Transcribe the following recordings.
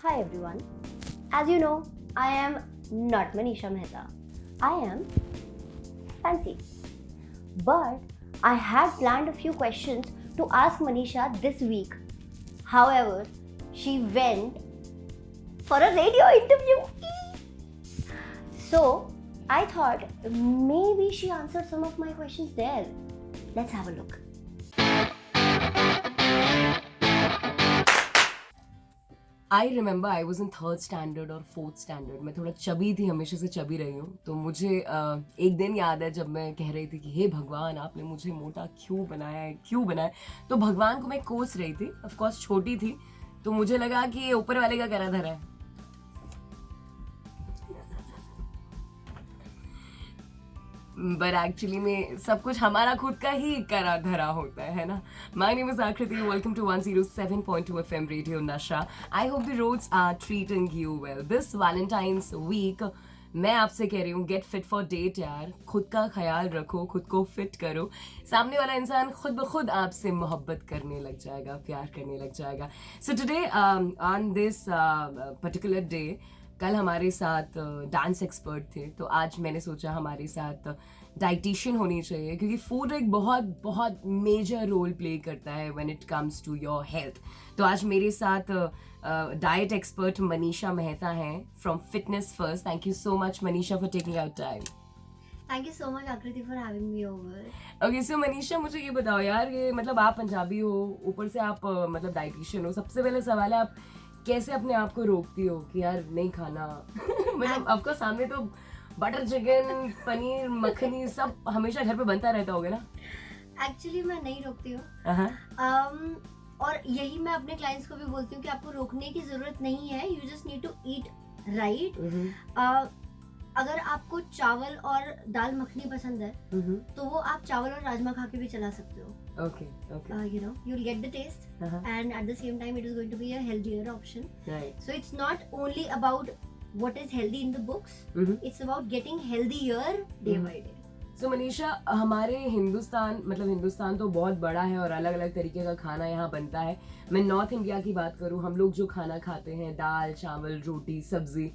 Hi everyone. As you know, I am not Manisha Mehta. I am fancy. But I had planned a few questions to ask Manisha this week. However, she went for a radio interview. So I thought maybe she answered some of my questions there. Let's have a look. I remember I was in third standard और fourth standard. मैं थोड़ा chubby थी, हमेशा से chubby रही हूँ. तो मुझे एक दिन याद है जब मैं कह रही थी कि हे भगवान, आपने मुझे मोटा क्यों बनाया है, क्यों बनाया. तो भगवान को मैं कोस रही थी. ऑफ कोर्स छोटी थी, तो मुझे लगा कि ये ऊपर वाले का करा धरा है. बट एक्चुअली में सब कुछ हमारा खुद का ही करा धरा होता है ना. My name is Akriti. Welcome to 107.2 FM radio Nasha. I hope the roads are treating you well. This Valentine's week मैं आपसे कह रही हूँ, गेट फिट फॉर डेट यार. खुद का ख्याल रखो, खुद को फिट करो. सामने वाला इंसान खुद ब खुद आपसे मोहब्बत करने लग जाएगा, प्यार करने लग जाएगा. So today on this particular day, कल हमारे साथ डांस एक्सपर्ट थे, तो आज मैंने सोचा हमारे साथ डाइटिशियन होनी चाहिए, क्योंकि फूड एक बहुत बहुत मेजर रोल प्ले करता है when it comes to your health. तो आज मेरे साथ डाइट एक्सपर्ट मनीषा मेहता हैं from Fitness First. Thank you so much Manisha for taking out time. Thank you so much, Akriti, for having me over. Okay, so Manisha मुझे ये बताओ यार, ये मतलब आप पंजाबी हो, ऊपर से आप मतलब डाइटिशियन हो. सबसे पहले सवाल है, आप कैसे अपने आप को रोकती हो कि यार नहीं खाना? मतलब आपका सामने तो बटर चिकन, पनीर, मक्खनी सब हमेशा घर पे बनता रहता होगा ना. एक्चुअली मैं नहीं रोकती हूँ. uh-huh. और यही मैं अपने क्लाइंट्स को भी बोलती हूँ कि आपको रोकने की जरूरत नहीं है. You just need to eat right. अगर आपको चावल और दाल मखनी पसंद है, तो वो आप चावल और राजमा खा के भी चला सकते हो. Okay. You know, you'll get the taste, and at the same time, it is going to be a healthier option. Right. So it's not only about what is healthy in the books. It's about getting healthier day by day. So Manisha, हमारे हिंदुस्तान तो बहुत बड़ा है और अलग अलग तरीके का खाना यहाँ बनता है. मैं नॉर्थ इंडिया की बात करूँ, हम लोग जो खाना खाते हैं, दाल चावल रोटी सब्जी,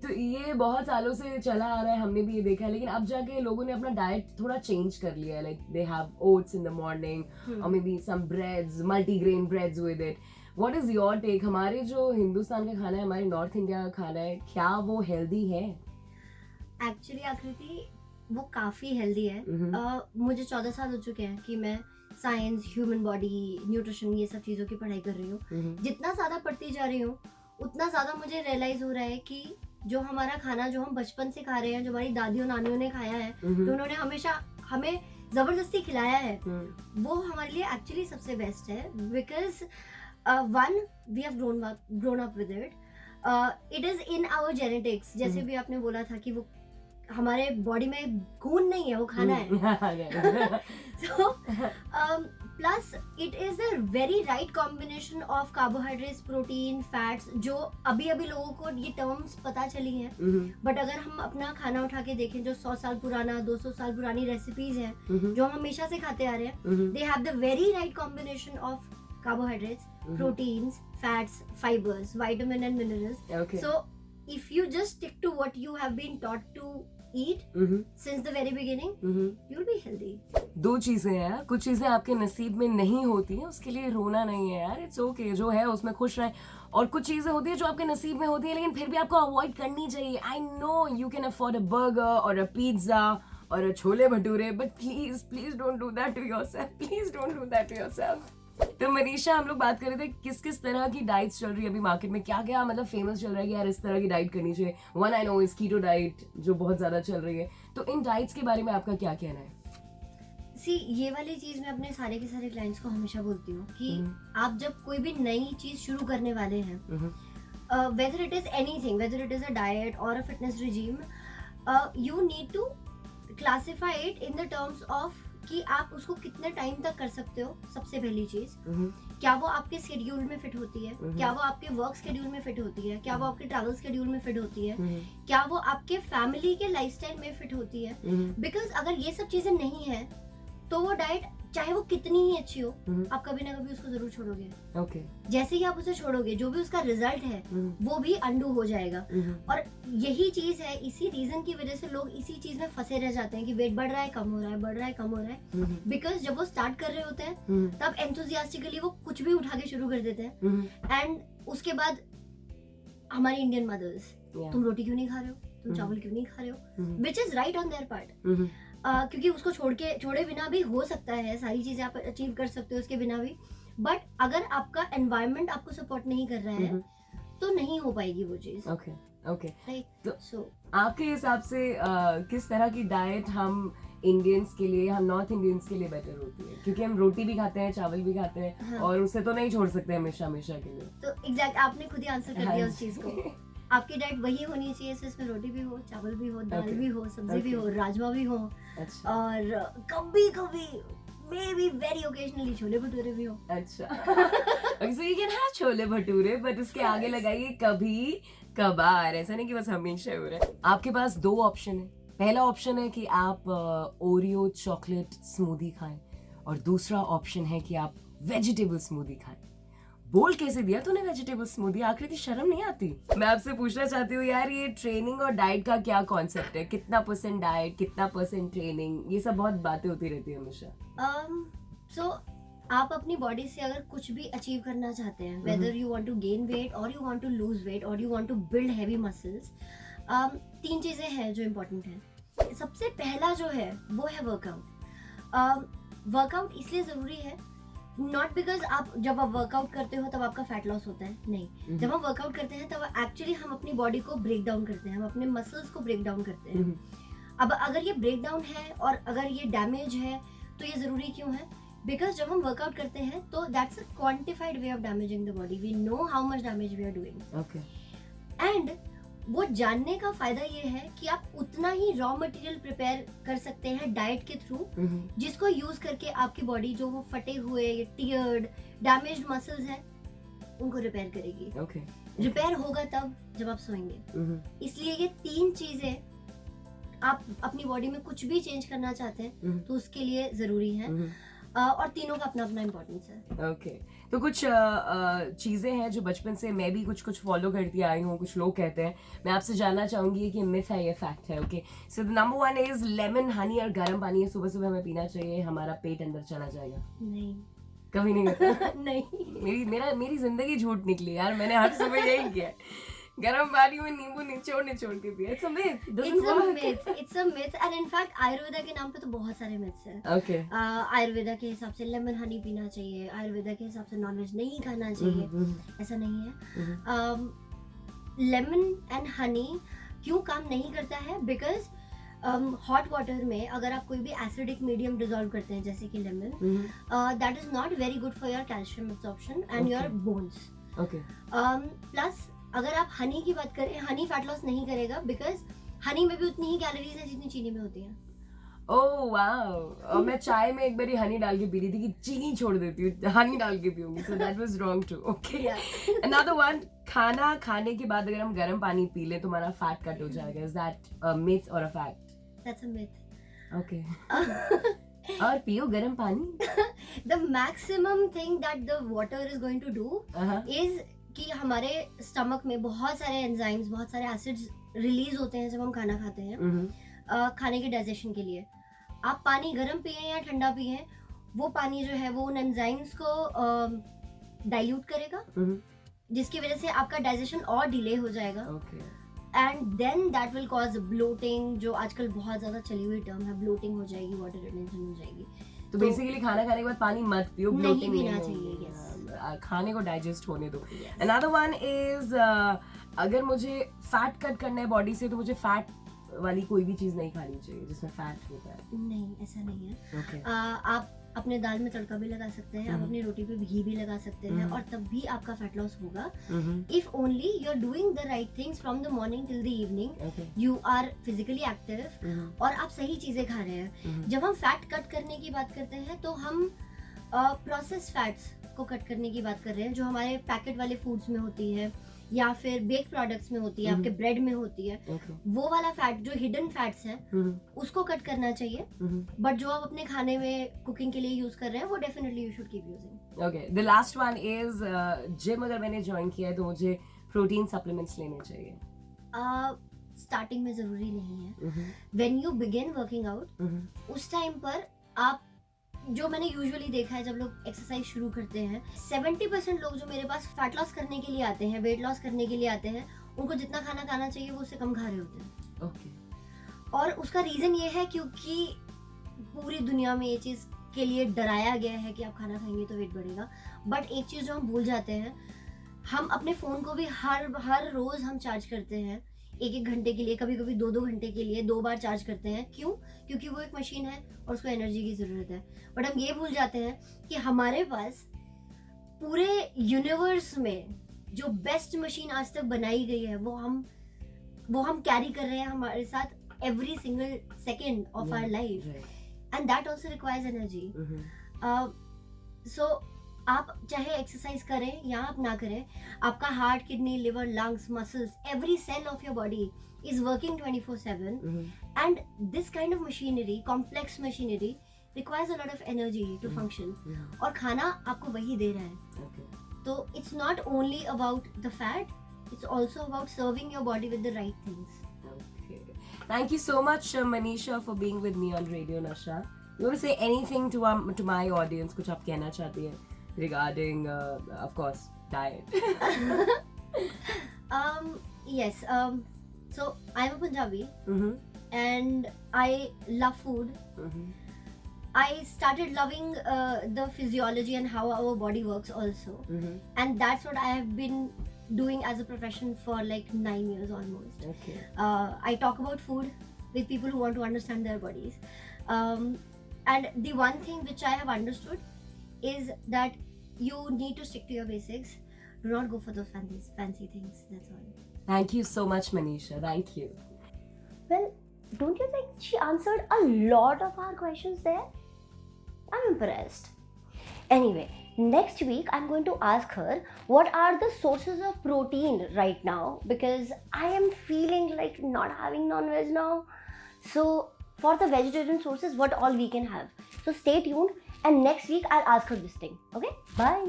तो ये बहुत सालों से चला आ रहा है, हमने भी ये देखा है. लेकिन अब जाके लोगों ने अपना डाइट थोड़ा चेंज कर लिया है. Like they have oats in the morning और maybe some breads, multigrain breads with it. What is your take? हमारे जो हिंदुस्तान का खाना है, हमारे नॉर्थ इंडिया का खाना है, क्या वो हेल्दी है? एक्चुअली आकृति, वो काफी हेल्दी है. मुझे 14 साल हो चुके हैं कि मैं साइंस, ह्यूमन बॉडी, न्यूट्रिशन, ये सब चीजों की पढ़ाई कर रही हूँ. जितना ज्यादा पढ़ती जा रही हूँ, उतना ज्यादा मुझे रियलाइज हो रहा है कि जो हमारा खाना, जो हम बचपन से खा रहे हैं, जो हमारी दादियों नानियों ने खाया है, तो उन्होंने हमेशा हमें जबरदस्ती खिलाया है, वो हमारे लिए एक्चुअली सबसे बेस्ट है. Because one, we have grown up with it. It is in our genetics. जैसे भी आपने बोला था कि वो हमारे बॉडी में खून नहीं है, वो खाना है. So plus it is a very right combination of carbohydrates, protein, fats, जो अभी लोगों को ये टर्म्स पता चली हैं. बट अगर हम अपना खाना उठा के देखें, जो 100 साल पुराना, 200 साल पुरानी रेसिपीज हैं, जो हम हमेशा से खाते आ रहे हैं, they have the very right combination of carbohydrates, proteins, fats, fibers, vitamin and minerals. Okay. So if you just stick to what you have been taught to eat since the very beginning, you'll be healthy. दो चीजें हैं यार, कुछ चीजें आपके नसीब में नहीं होती हैं, उसके लिए रोना नहीं है यार. इट्स ओके, जो है उसमें खुश रहें. और कुछ चीजें होती है जो आपके नसीब में होती है, लेकिन फिर भी आपको अवॉइड करनी चाहिए. I know you can afford a burger और अ पिज्जा और chole bhature, but please don't do that to yourself. Please don't do that to yourself. तो मनीषा, हम लोग बात कर रहे थे किस तरह की डाइट्स चल रही है अभी मार्केट में, क्या क्या मतलब फेमस चल रहा है कि यार इस तरह की डाइट करनी चाहिए. One I know is keto diet, जो बहुत ज्यादा चल रही है. तो इन डाइट्स के बारे में आपका क्या कहना है? सी, ये वाली चीज मैं अपने सारे के सारे क्लाइंट्स को हमेशा बोलती हूँ कि आप जब कोई भी नई चीज शुरू करने वाले हैं, whether it is anything, whether it is a diet or a fitness regime, you need to classify it in the terms of कि आप उसको कितने टाइम तक कर सकते हो. सबसे पहली चीज, क्या वो आपके शेड्यूल में फिट होती है, क्या वो आपके वर्क शेड्यूल में फिट होती है, क्या वो आपके ट्रैवल शेड्यूल में फिट होती है, क्या वो आपके फैमिली के लाइफस्टाइल में फिट होती है. बिकॉज अगर ये सब चीजें नहीं है, तो वो डाइट चाहे वो कितनी ही अच्छी हो, आप कभी ना कभी उसको जरूर छोड़ोगे। ओके। जैसे ही आप उसे छोड़ोगे, जो भी उसका रिजल्ट है वो भी अंडू हो जाएगा। और यही चीज है, इसी रीजन की वजह से लोग इसी चीज में फंसे रह जाते हैं कि वेट बढ़ रहा है, कम हो रहा है, बढ़ रहा है, कम हो रहा है। बिकॉज जब वो स्टार्ट कर रहे होते हैं तब एंथुसियास्टिकली वो कुछ भी उठा के शुरू कर देते हैं। एंड उसके बाद हमारी इंडियन मदर्स, तुम रोटी क्यों नहीं खा रहे हो, तुम चावल क्यों नहीं खा रहे हो, which is right on their part. क्योंकि उसको छोड़े बिना भी हो सकता है, सारी चीजें आप अचीव कर सकते हो उसके बिना भी। बट अगर आपका एनवायरनमेंट आपको सपोर्ट नहीं कर रहा है तो नहीं हो पाएगी वो चीज। Okay okay. राइट। सो आपके हिसाब से किस तरह की डाइट हम इंडियंस के लिए, हम नॉर्थ इंडियंस के लिए बेटर होती है? क्योंकि हम रोटी भी खाते हैं, चावल भी खाते हैं, हाँ. और उसे तो नहीं छोड़ सकते हमेशा हमेशा के लिए। तो एग्जैक्ट आपने खुद ही आंसर कर दिया उस चीज को। आपकी डाइट वही होनी चाहिए, so इसमें रोटी भी हो, चावल भी हो, दाल भी हो, सब्जी भी हो, राजमा भी हो, और कभी कभी may be very occasionally chole bhature भी हो। अच्छा। So you can have chole bhature, but उसके आगे लगाइए कभी कभार, ऐसा नहीं कि बस हमेशा हो रहा है। आपके पास दो ऑप्शन है। पहला ऑप्शन है कि आप ओरियो चॉकलेट स्मूदी खाएं, और दूसरा ऑप्शन है कि आप वेजिटेबल स्मूदी खाएं। बोल कैसे दिया तूने वेजिटेबल स्मूदी? आकृति शर्म नहीं आती? मैं आपसे पूछना चाहती हूँ यार, ये ट्रेनिंग और डाइट का क्या कॉन्सेप्ट है? कितना % डाइट, कितना % ट्रेनिंग, ये सब बहुत बातें होती रहती है हमेशा। सो आप अपनी बॉडी से अगर कुछ भी अचीव करना चाहते हैं, whether you want to gain weight और you want to lose weight और you want to build heavy muscles, 3 चीजें हैं जो इम्पोर्टेंट है। सबसे पहला जो है वो है वर्कआउट। वर्कआउट इसलिए जरूरी है, नॉट बिकॉज आप जब आप वर्कआउट करते हो तब आपका फैट लॉस होता है, नहीं। जब हम वर्कआउट करते हैं तब एक्चुअली हम अपनी बॉडी को ब्रेक डाउन करते हैं, हम अपने मसल्स को ब्रेक डाउन करते हैं। अब अगर ये ब्रेक डाउन है और अगर ये डैमेज है तो ये जरूरी क्यों है? बिकॉज जब हम वर्कआउट करते हैं तो that's a quantified way of damaging the body, we know how much damage we are doing. Okay. And वो जानने का फायदा ये है कि आप उतना ही रॉ मटेरियल प्रिपेयर कर सकते हैं डाइट के थ्रू, जिसको यूज करके आपकी बॉडी जो वो फटे हुए, टियर्ड, डैमेज्ड मसल्स हैं उनको रिपेयर करेगी। ओके। रिपेयर होगा तब जब आप सोएंगे। इसलिए ये 3 चीजें आप अपनी बॉडी में कुछ भी चेंज करना चाहते हैं तो उसके लिए जरूरी है, और तीनों का अपना अपना इम्पोर्टेंस है। ओके। तो कुछ चीजें हैं जो बचपन से मैं भी कुछ फॉलो करती आई हूँ, कुछ लोग कहते हैं, मैं आपसे जानना चाहूंगी कि मिथ है या फैक्ट है? Okay. So the number 1 is lemon Honey और गर्म पानी सुबह सुबह हमें पीना चाहिए, हमारा पेट अंदर चला जाएगा। नहीं, कभी नहीं होता। नहीं। मेरी जिंदगी झूठ निकली यार, मैंने हर सुबह यही किया, गरम पानी में नींबू निचोड़ के पिया। It's a myth, it's a myth and in fact Ayurveda के नाम पे तो बहुत सारे मिथ्स हैं। ओके। आयुर्वेदा के हिसाब से लेमन हनी पीना चाहिए, आयुर्वेदा के हिसाब से नॉनवेज नहीं खाना चाहिए, ऐसा नहीं है। लेमन एंड हनी क्यों काम नहीं करता है? बिकॉज हॉट वाटर में अगर आप कोई भी एसिडिक मीडियम डिसॉल्व करते हैं जैसे कि lemon, that is not very good for your calcium absorption and your bones. Okay. Plus अगर आप हनी की बात करें, हनी फैट लॉस नहीं करेगा बिकॉज हनी में भी उतनी ही कैलोरीज है जितनी चीनी में होती है। Oh wow. और मैं चाय में एक बारी हनी डाल के पी रही थी कि चीनी छोड़ देती हूँ, हनी डाल के पीऊंगी, so that was wrong too. Okay. Another one, खाना खाने के बाद अगर हम गर्म पानी पी लें तो हमारा फैट कट हो जाएगा। इज दैट अ मिथ और a fact? That's a myth. Okay. और पियो गर्म पानी। The maximum thing that the water is going to do is कि हमारे स्टमक में बहुत सारे एंजाइम्स, बहुत सारे एसिड्स रिलीज होते हैं जब हम खाना खाते हैं, खाने के डाइजेशन के लिए। आप पानी गर्म पिए या ठंडा पिए, वो पानी जो है वो उन एंजाइम्स को डाइल्यूट करेगा, जिसकी वजह से आपका डाइजेशन और डिले हो जाएगा। And then that will cause bloating, जो आजकल बहुत ज्यादा चली हुई टर्म है, ब्लोटिंग हो जाएगी, वाटर रिटेंशन हो जाएगी। तो बेसिकली खाना खाने के बाद पानी मत पियो, ब्लोटिंग नहीं पीना चाहिए। यस, खाने को डाइजेस्ट होने दो। अनदर वन इज, अगर मुझे फैट कट करना है बॉडी से तो मुझे फैट वाली कोई भी चीज नहीं खानी चाहिए जिसमें फैट होता है? नहीं, ऐसा नहीं है। Okay. आप अपने दाल में तड़का भी लगा सकते हैं, आप अपनी रोटी पे घी भी लगा सकते हैं, और तब भी आपका फैट लॉस होगा if only you are doing the right things from the morning till the evening, you are physically active और आप सही चीजें खा रहे हैं। जब हम फैट कट करने की बात करते हैं तो हम प्रोसेस फैट्स को कट करने की बात कर रहे हैं, जो हमारे पैकेट वाले फूड्स में होती है, या फिर बेक प्रोडक्ट्स में होती है, आपके ब्रेड में होती है, Okay. वो वाला फैट जो हिडन फैट्स है उसको कट करना चाहिए. बट जो आप अपने खाने में कुकिंग के लिए यूज कर रहे हैं वो definitely you should keep using. Okay. The last one is gym अगर मैंने ज्वाइन किया है तो मुझे प्रोटीन सप्लीमेंट्स लेने चाहिए. स्टार्टिंग में जरूरी नहीं है. When you begin working out उस टाइम पर आप, जो मैंने यूजुअली देखा है जब लोग एक्सरसाइज शुरू करते हैं, 70% लोग जो मेरे पास फैट लॉस करने के लिए आते हैं, वेट लॉस करने के लिए आते हैं, उनको जितना खाना खाना चाहिए वो उससे कम खा रहे होते हैं. Okay. और उसका रीजन ये है क्योंकि पूरी दुनिया में ये चीज के लिए डराया गया है कि आप खाना खाएंगे तो वेट बढ़ेगा. बट एक चीज जो हम भूल जाते हैं, हम अपने फोन को भी हर रोज हम चार्ज करते हैं, 1-1 घंटे के लिए, कभी कभी 2-2 घंटे के लिए 2 बार चार्ज करते हैं. क्यों? क्योंकि वो एक मशीन है और उसको एनर्जी की जरूरत है. बट हम ये भूल जाते हैं कि हमारे पास पूरे यूनिवर्स में जो बेस्ट मशीन आज तक बनाई गई है वो हम कैरी कर रहे हैं हमारे साथ every single second of our life, and that also requires energy. So आप चाहे एक्सरसाइज करें या आप ना करें, आपका heart, kidney, liver, lungs, muscles, every cell of your body is working 24/7, and this kind of machinery, complex machinery, requires a lot of energy to function. और खाना आपको वही दे रहा है. Okay. तो it's not only about the fat, it's also about serving your body with the right things. Okay. Thank you so much, Manisha, for being with me on Radio Nasha. You want to say anything to my audience? कुछ आप कहना चाहती हैं regarding, of course, diet? Yes. So I'm a Punjabi, and I love food. I started loving the physiology and how our body works also, and that's what I have been doing as a profession for like 9 years almost. Okay. I talk about food with people who want to understand their bodies, and the one thing which I have understood is that you need to stick to your basics. Do not go for those fancy things. That's all. Thank you so much, Manisha. Thank you. Well, don't you think she answered a lot of our questions there? I'm impressed. Anyway, next week I'm going to ask her what are the sources of protein right now, because I am feeling like not having non-veg now. So for the vegetarian sources, what all we can have. So stay tuned, and next week I'll ask her this thing. Okay? Bye.